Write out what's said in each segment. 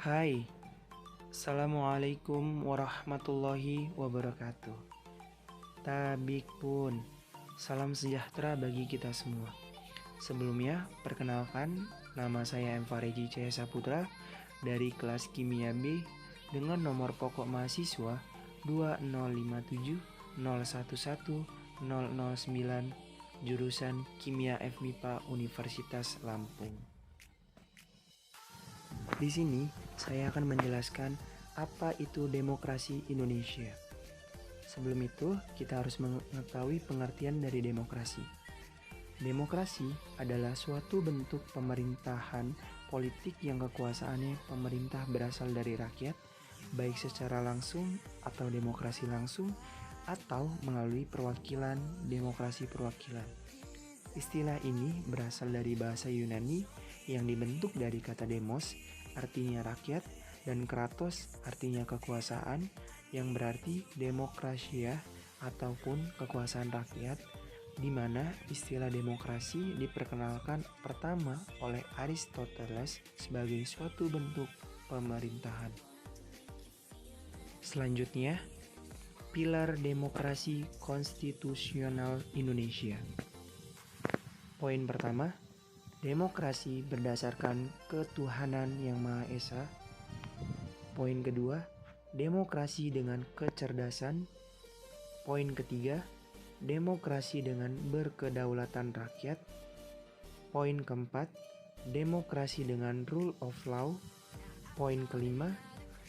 Hai, Assalamualaikum warahmatullahi wabarakatuh. Tabik pun, salam sejahtera bagi kita semua. Sebelumnya, perkenalkan, nama saya M. Fareji Cahya Saputra dari kelas Kimia B dengan nomor pokok mahasiswa 20570111009 jurusan Kimia FMIPA Universitas Lampung. Di sini, saya akan menjelaskan apa itu demokrasi Indonesia. Sebelum itu, kita harus mengetahui pengertian dari demokrasi. Demokrasi adalah suatu bentuk pemerintahan politik yang kekuasaannya pemerintah berasal dari rakyat, baik secara langsung atau demokrasi langsung, atau melalui perwakilan demokrasi perwakilan. Istilah ini berasal dari bahasa Yunani yang dibentuk dari kata demos, artinya rakyat, dan kratos, artinya kekuasaan, yang berarti demokrasia ataupun kekuasaan rakyat, di mana istilah demokrasi diperkenalkan pertama oleh Aristoteles sebagai suatu bentuk pemerintahan. Selanjutnya, pilar demokrasi konstitusional Indonesia. Poin pertama, demokrasi berdasarkan ketuhanan yang Maha Esa. Poin kedua, demokrasi dengan kecerdasan. Poin ketiga, demokrasi dengan berkedaulatan rakyat. Poin keempat, demokrasi dengan rule of law. Poin kelima,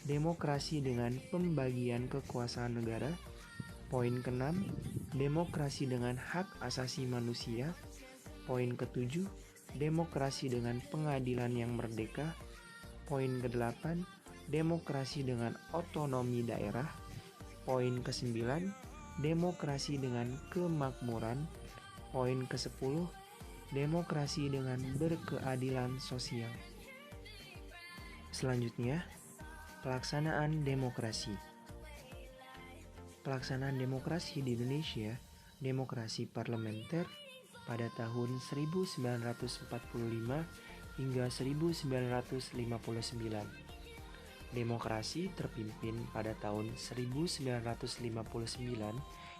demokrasi dengan pembagian kekuasaan negara. Poin keenam, demokrasi dengan hak asasi manusia. Poin ketujuh, demokrasi dengan pengadilan yang merdeka. Poin kedelapan, demokrasi dengan otonomi daerah. Poin kesembilan, demokrasi dengan kemakmuran. Poin ke-10, demokrasi dengan berkeadilan sosial. Selanjutnya, pelaksanaan demokrasi. Pelaksanaan demokrasi di Indonesia, demokrasi parlementer pada tahun 1945 hingga 1959. Demokrasi terpimpin pada tahun 1959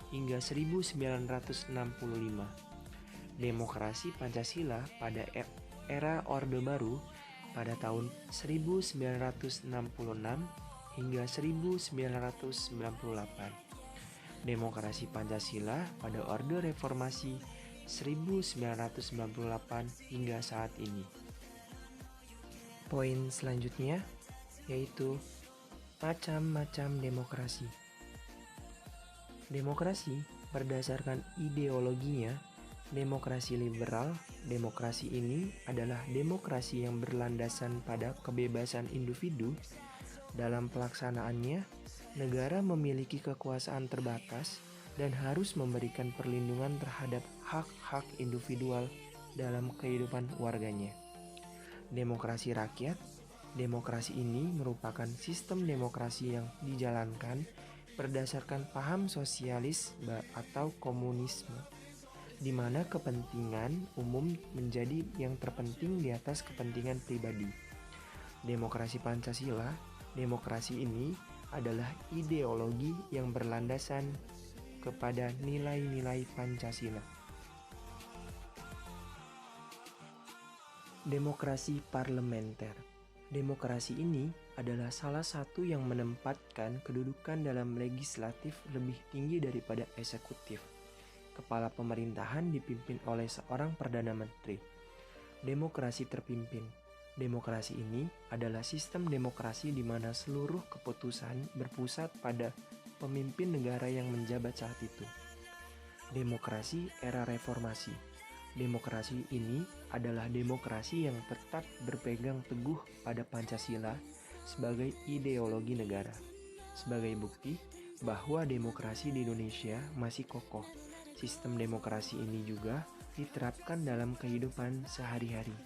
hingga 1965. Demokrasi Pancasila pada era Orde Baru pada tahun 1966 hingga 1998. Demokrasi Pancasila pada Orde Reformasi 1998 hingga saat ini. Poin selanjutnya yaitu macam-macam demokrasi. Demokrasi berdasarkan ideologinya, demokrasi liberal. Demokrasi ini adalah demokrasi yang berlandasan pada kebebasan individu. Dalam pelaksanaannya, negara memiliki kekuasaan terbatas dan harus memberikan perlindungan terhadap hak-hak individual dalam kehidupan warganya. Demokrasi rakyat. Demokrasi ini merupakan sistem demokrasi yang dijalankan berdasarkan paham sosialis atau komunisme, di mana kepentingan umum menjadi yang terpenting di atas kepentingan pribadi. Demokrasi Pancasila. Demokrasi ini adalah ideologi yang berlandasan kepada nilai-nilai Pancasila. Demokrasi parlementer. Demokrasi ini adalah salah satu yang menempatkan kedudukan dalam legislatif lebih tinggi daripada eksekutif. Kepala pemerintahan dipimpin oleh seorang Perdana Menteri. Demokrasi terpimpin. Demokrasi ini adalah sistem demokrasi di mana seluruh keputusan berpusat pada pemimpin negara yang menjabat saat itu. Demokrasi era reformasi. Demokrasi ini adalah demokrasi yang tetap berpegang teguh pada Pancasila sebagai ideologi negara. Sebagai bukti bahwa demokrasi di Indonesia masih kokoh, sistem demokrasi ini juga diterapkan dalam kehidupan sehari-hari.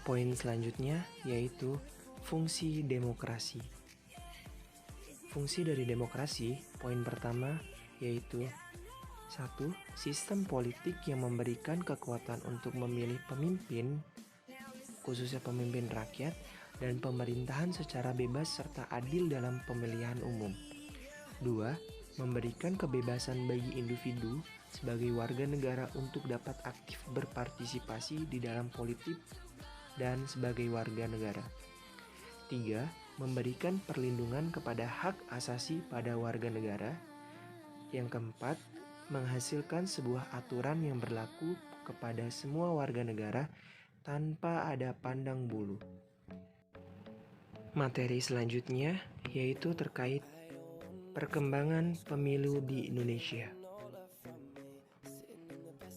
Poin selanjutnya yaitu fungsi demokrasi. Fungsi dari demokrasi, poin pertama yaitu 1. Sistem politik yang memberikan kekuatan untuk memilih pemimpin khususnya pemimpin rakyat, dan pemerintahan secara bebas serta adil dalam pemilihan umum. 2. Memberikan kebebasan bagi individu sebagai warga negara untuk dapat aktif berpartisipasi di dalam politik dan sebagai warga negara. 3. Memberikan perlindungan kepada hak asasi pada warga negara. Yang keempat, menghasilkan sebuah aturan yang berlaku kepada semua warga negara tanpa ada pandang bulu. Materi selanjutnya yaitu terkait perkembangan pemilu di Indonesia.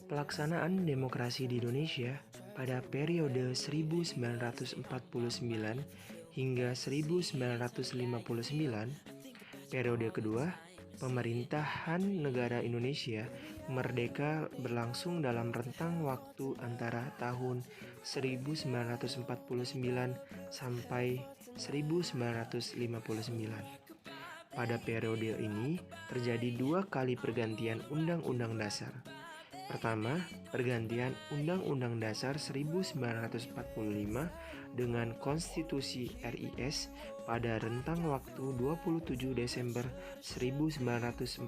Pelaksanaan demokrasi di Indonesia pada periode 1949 hingga 1959, periode kedua, pemerintahan negara Indonesia merdeka berlangsung dalam rentang waktu antara tahun 1949 sampai 1959. Pada periode ini terjadi 2 kali pergantian Undang-Undang Dasar. Pertama, pergantian Undang-Undang Dasar 1945 dengan Konstitusi RIS pada rentang waktu 27 Desember 1949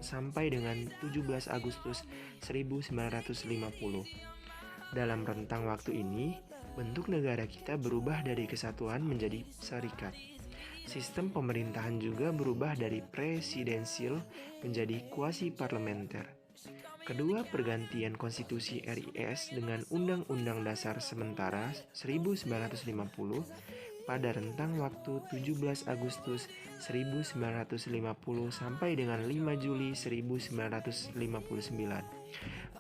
sampai dengan 17 Agustus 1950. Dalam rentang waktu ini, bentuk negara kita berubah dari kesatuan menjadi serikat. Sistem pemerintahan juga berubah dari presidensil menjadi kuasi parlementer. Kedua pergantian konstitusi RIS dengan Undang-Undang Dasar sementara 1950 pada rentang waktu 17 Agustus 1950 sampai dengan 5 Juli 1959.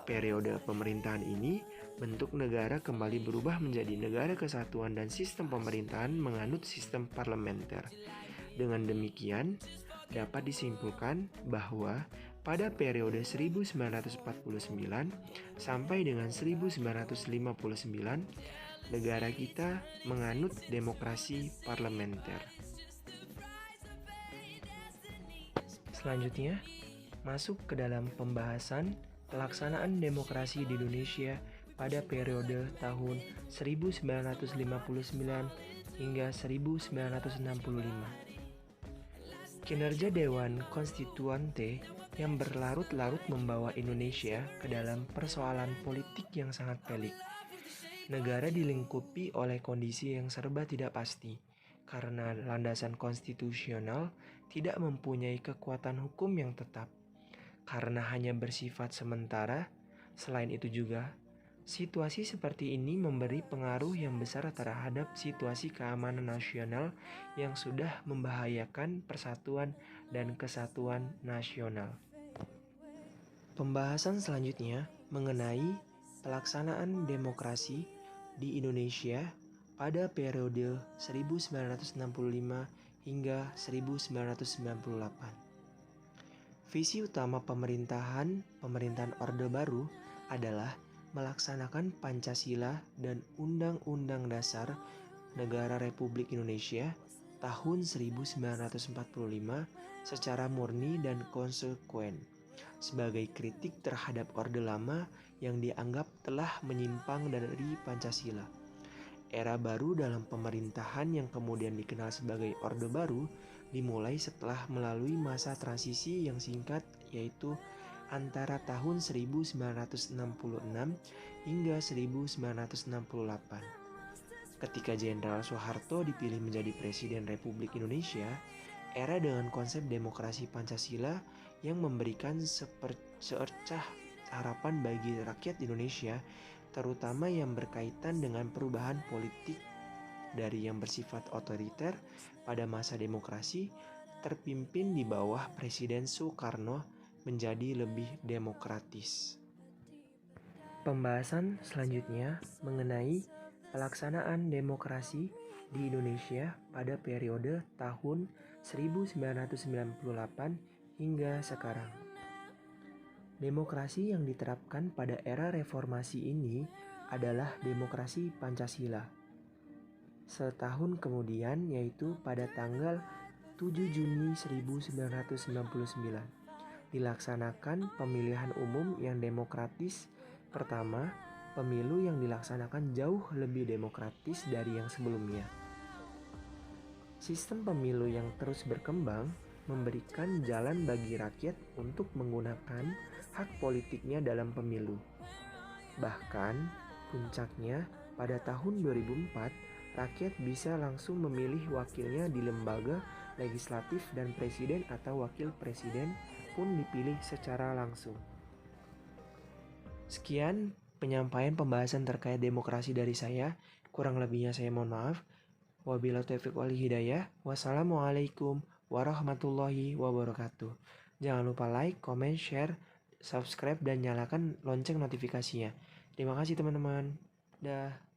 Periode pemerintahan ini, bentuk negara kembali berubah menjadi negara kesatuan dan sistem pemerintahan menganut sistem parlementer. Dengan demikian, dapat disimpulkan bahwa pada periode 1949 sampai dengan 1959, negara kita menganut demokrasi parlementer. Selanjutnya, masuk ke dalam pembahasan pelaksanaan demokrasi di Indonesia pada periode tahun 1959 hingga 1965. Kinerja Dewan Konstituante yang berlarut-larut membawa Indonesia ke dalam persoalan politik yang sangat pelik. Negara dilingkupi oleh kondisi yang serba tidak pasti, karena landasan konstitusional tidak mempunyai kekuatan hukum yang tetap. Karena hanya bersifat sementara, selain itu juga, situasi seperti ini memberi pengaruh yang besar terhadap situasi keamanan nasional yang sudah membahayakan persatuan dan kesatuan nasional. Pembahasan selanjutnya mengenai pelaksanaan demokrasi di Indonesia pada periode 1965 hingga 1998. Visi utama pemerintahan Orde Baru adalah melaksanakan Pancasila dan Undang-Undang Dasar Negara Republik Indonesia tahun 1945 secara murni dan konsekuen, sebagai kritik terhadap Orde Lama yang dianggap telah menyimpang dari Pancasila. Era baru dalam pemerintahan yang kemudian dikenal sebagai Orde Baru dimulai setelah melalui masa transisi yang singkat, yaitu antara tahun 1966 hingga 1968. Ketika Jenderal Soeharto dipilih menjadi Presiden Republik Indonesia, era dengan konsep demokrasi Pancasila yang memberikan secercah harapan bagi rakyat Indonesia, terutama yang berkaitan dengan perubahan politik dari yang bersifat otoriter pada masa demokrasi terpimpin di bawah Presiden Soekarno menjadi lebih demokratis. Pembahasan selanjutnya mengenai pelaksanaan demokrasi di Indonesia pada periode tahun 1998 hingga sekarang. Demokrasi yang diterapkan pada era reformasi ini adalah demokrasi Pancasila. Setahun kemudian, yaitu pada tanggal 7 Juni 1999, dilaksanakan pemilihan umum yang demokratis. Pertama, pemilu yang dilaksanakan jauh lebih demokratis dari yang sebelumnya. Sistem pemilu yang terus berkembang memberikan jalan bagi rakyat untuk menggunakan hak politiknya dalam pemilu. Bahkan, puncaknya pada tahun 2004, rakyat bisa langsung memilih wakilnya di lembaga legislatif dan presiden atau wakil presiden pun dipilih secara langsung. Sekian penyampaian pembahasan terkait demokrasi dari saya. Kurang lebihnya saya mohon maaf. Wabillahi taufiq wal hidayah. Wassalamualaikum warahmatullahi wabarakatuh. Jangan lupa like, comment, share, subscribe, dan nyalakan lonceng notifikasinya. Terima kasih teman-teman. Dah.